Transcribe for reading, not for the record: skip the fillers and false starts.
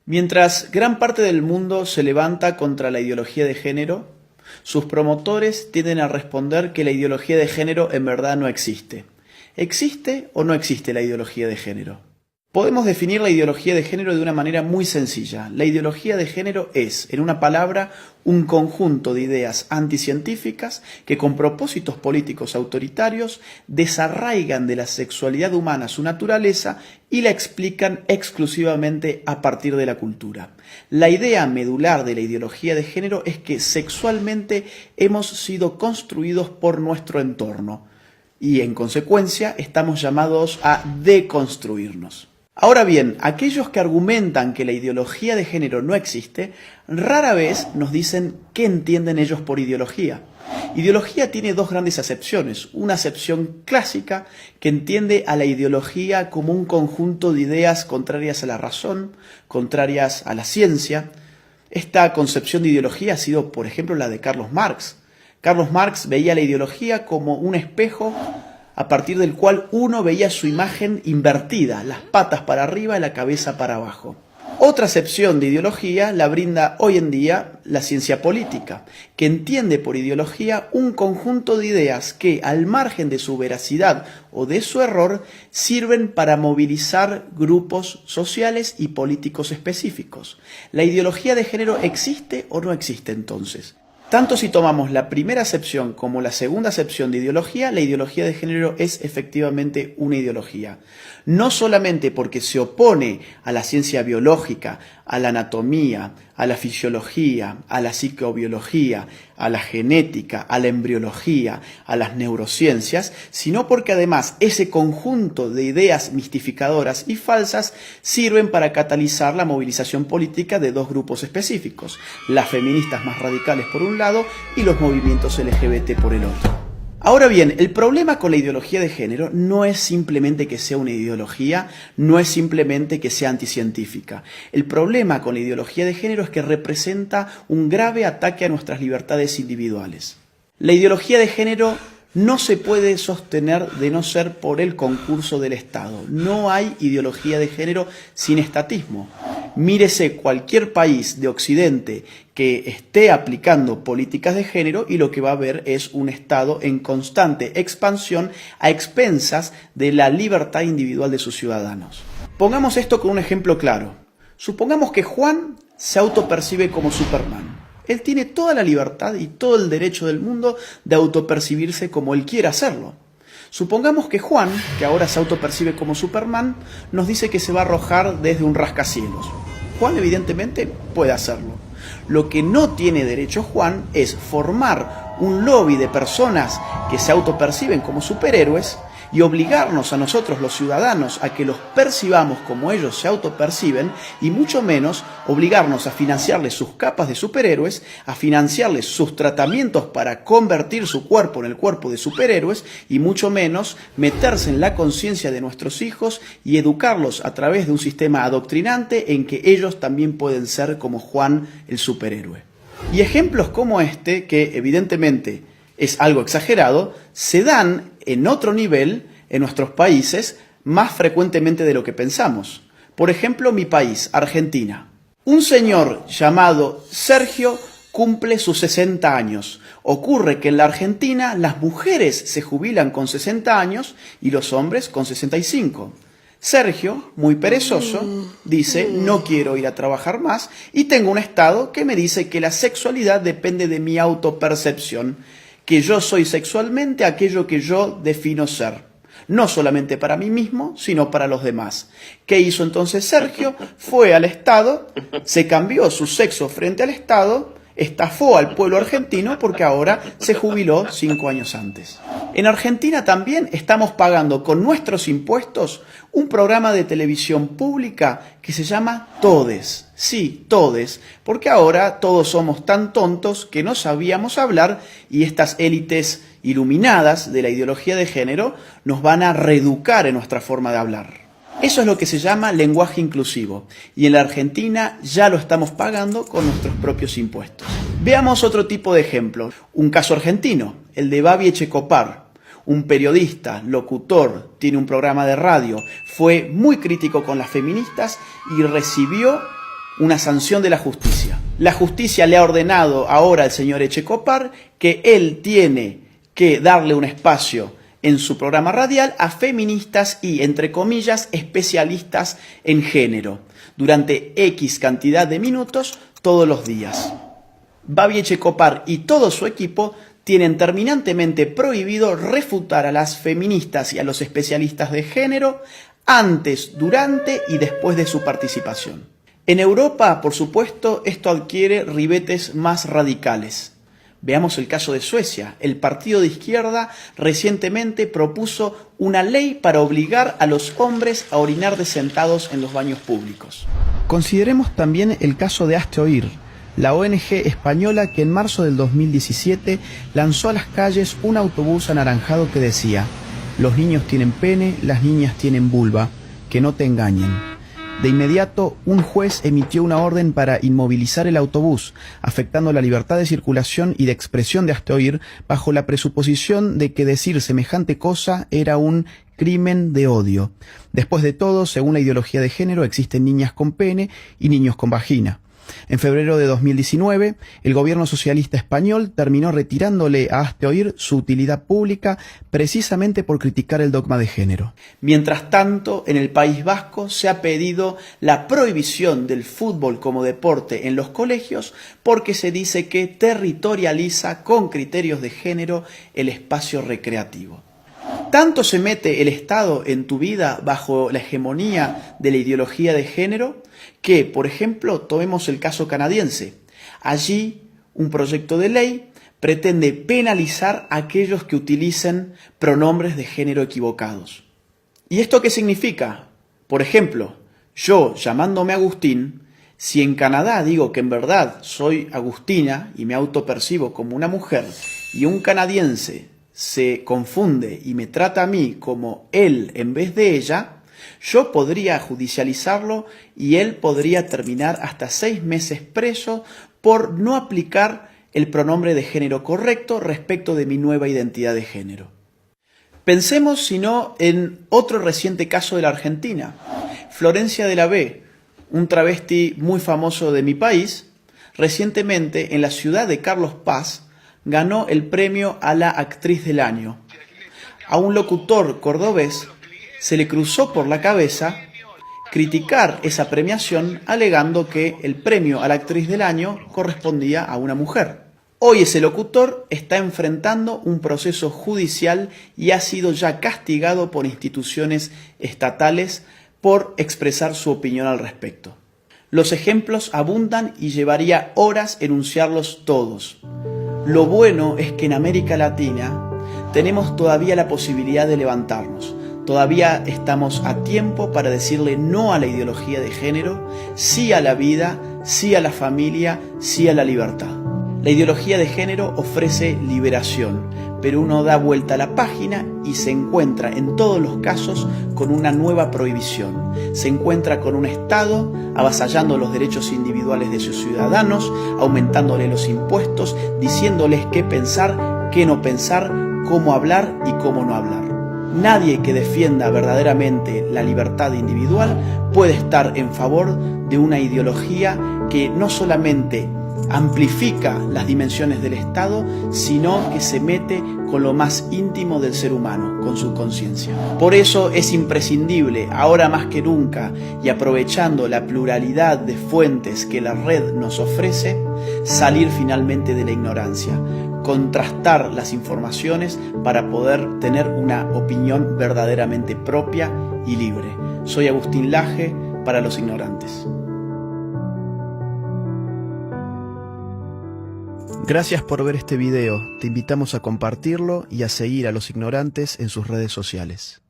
Mientras gran parte del mundo se levanta contra la ideología de género, sus promotores tienden a responder que la ideología de género en verdad no existe. ¿Existe o no existe la ideología de género? Podemos definir la ideología de género de una manera muy sencilla. La ideología de género es, en una palabra, un conjunto de ideas anticientíficas que con propósitos políticos autoritarios desarraigan de la sexualidad humana su naturaleza y la explican exclusivamente a partir de la cultura. La idea medular de la ideología de género es que sexualmente hemos sido construidos por nuestro entorno y en consecuencia estamos llamados a deconstruirnos. Ahora bien, aquellos que argumentan que la ideología de género no existe, rara vez nos dicen qué entienden ellos por ideología. Ideología tiene dos grandes acepciones. Una acepción clásica que entiende a la ideología como un conjunto de ideas contrarias a la razón, contrarias a la ciencia. Esta concepción de ideología ha sido, por ejemplo, la de Carlos Marx. Carlos Marx veía la ideología como un espejo a partir del cual uno veía su imagen invertida, las patas para arriba y la cabeza para abajo. Otra acepción de ideología la brinda hoy en día la ciencia política, que entiende por ideología un conjunto de ideas que, al margen de su veracidad o de su error, sirven para movilizar grupos sociales y políticos específicos. ¿La ideología de género existe o no existe entonces? Tanto si tomamos la primera acepción como la segunda acepción de ideología, la ideología de género es efectivamente una ideología. No solamente porque se opone a la ciencia biológica, a la anatomía, a la fisiología, a la psicobiología, a la genética, a la embriología, a las neurociencias, sino porque además ese conjunto de ideas mistificadoras y falsas sirven para catalizar la movilización política de dos grupos específicos, las feministas más radicales por un lado y los movimientos LGBT por el otro. Ahora bien, el problema con la ideología de género no es simplemente que sea una ideología, no es simplemente que sea anticientífica. El problema con la ideología de género es que representa un grave ataque a nuestras libertades individuales. La ideología de género no se puede sostener de no ser por el concurso del Estado. No hay ideología de género sin estatismo. Mírese cualquier país de Occidente que esté aplicando políticas de género y lo que va a ver es un Estado en constante expansión a expensas de la libertad individual de sus ciudadanos. Pongamos esto con un ejemplo claro. Supongamos que Juan se autopercibe como Superman. Él tiene toda la libertad y todo el derecho del mundo de autopercibirse como él quiera hacerlo. Supongamos que Juan, que ahora se autopercibe como Superman, nos dice que se va a arrojar desde un rascacielos. Juan evidentemente puede hacerlo. Lo que no tiene derecho Juan es formar un lobby de personas que se autoperciben como superhéroes y obligarnos a nosotros los ciudadanos a que los percibamos como ellos se autoperciben y mucho menos obligarnos a financiarles sus capas de superhéroes, a financiarles sus tratamientos para convertir su cuerpo en el cuerpo de superhéroes y mucho menos meterse en la conciencia de nuestros hijos y educarlos a través de un sistema adoctrinante en que ellos también pueden ser como Juan el superhéroe. Y ejemplos como este, que evidentemente es algo exagerado, se dan en otro nivel en nuestros países más frecuentemente de lo que pensamos. Por ejemplo, mi país, Argentina. Un señor llamado Sergio cumple sus 60 años. Ocurre que en la Argentina las mujeres se jubilan con 60 años y los hombres con 65. Sergio, muy perezoso, dice, no quiero ir a trabajar más y tengo un estado que me dice que la sexualidad depende de mi autopercepción, que yo soy sexualmente aquello que yo defino ser, no solamente para mí mismo, sino para los demás. ¿Qué hizo entonces Sergio? Fue al Estado, se cambió su sexo frente al Estado, estafó al pueblo argentino porque ahora se jubiló 5 años antes. En Argentina también estamos pagando con nuestros impuestos un programa de televisión pública que se llama Todes. Sí, Todes, porque ahora todos somos tan tontos que no sabíamos hablar y estas élites iluminadas de la ideología de género nos van a reeducar en nuestra forma de hablar. Eso es lo que se llama lenguaje inclusivo y en la Argentina ya lo estamos pagando con nuestros propios impuestos. Veamos otro tipo de ejemplo, un caso argentino, el de Babi Echecopar. Un periodista, locutor, tiene un programa de radio, fue muy crítico con las feministas y recibió una sanción de la justicia. La justicia le ha ordenado ahora al señor Echecopar que él tiene que darle un espacio en su programa radial a feministas y, entre comillas, especialistas en género, durante X cantidad de minutos todos los días. Babi Echecopar y todo su equipo tienen terminantemente prohibido refutar a las feministas y a los especialistas de género antes, durante y después de su participación. En Europa, por supuesto, esto adquiere ribetes más radicales. Veamos el caso de Suecia. El partido de izquierda recientemente propuso una ley para obligar a los hombres a orinar de sentados en los baños públicos. Consideremos también el caso de Hazte Oír, la ONG española que en marzo del 2017 lanzó a las calles un autobús anaranjado que decía: los niños tienen pene, las niñas tienen vulva, que no te engañen. De inmediato, un juez emitió una orden para inmovilizar el autobús, afectando la libertad de circulación y de expresión de Hazte Oír, bajo la presuposición de que decir semejante cosa era un crimen de odio. Después de todo, según la ideología de género, existen niñas con pene y niños con vagina. En febrero de 2019, el gobierno socialista español terminó retirándole a Hazte Oír su utilidad pública precisamente por criticar el dogma de género. Mientras tanto, en el País Vasco se ha pedido la prohibición del fútbol como deporte en los colegios porque se dice que territorializa con criterios de género el espacio recreativo. ¿Tanto se mete el Estado en tu vida bajo la hegemonía de la ideología de género que, por ejemplo, tomemos el caso canadiense? Allí, un proyecto de ley pretende penalizar a aquellos que utilicen pronombres de género equivocados. ¿Y esto qué significa? Por ejemplo, yo, llamándome Agustín, si en Canadá digo que en verdad soy Agustina y me autopercibo como una mujer, y un canadiense se confunde y me trata a mí como él en vez de ella, yo podría judicializarlo y él podría terminar hasta 6 meses preso por no aplicar el pronombre de género correcto respecto de mi nueva identidad de género. Pensemos, si no, en otro reciente caso de la Argentina. Florencia de la B, un travesti muy famoso de mi país, recientemente en la ciudad de Carlos Paz, ganó el premio a la actriz del año. A un locutor cordobés se le cruzó por la cabeza criticar esa premiación alegando que el premio a la actriz del año correspondía a una mujer. Hoy ese locutor está enfrentando un proceso judicial y ha sido ya castigado por instituciones estatales por expresar su opinión al respecto. Los ejemplos abundan y llevaría horas enunciarlos todos. Lo bueno es que en América Latina tenemos todavía la posibilidad de levantarnos. Todavía estamos a tiempo para decirle no a la ideología de género, sí a la vida, sí a la familia, sí a la libertad. La ideología de género ofrece liberación, pero uno da vuelta a la página y se encuentra en todos los casos con una nueva prohibición. Se encuentra con un Estado avasallando los derechos individuales de sus ciudadanos, aumentándole los impuestos, diciéndoles qué pensar, qué no pensar, cómo hablar y cómo no hablar. Nadie que defienda verdaderamente la libertad individual puede estar en favor de una ideología que no solamente amplifica las dimensiones del Estado, sino que se mete con lo más íntimo del ser humano, con su conciencia. Por eso es imprescindible, ahora más que nunca, y aprovechando la pluralidad de fuentes que la red nos ofrece, salir finalmente de la ignorancia, contrastar las informaciones para poder tener una opinión verdaderamente propia y libre. Soy Agustín Laje, para los ignorantes. Gracias por ver este video, te invitamos a compartirlo y a seguir a Los Ignorantes en sus redes sociales.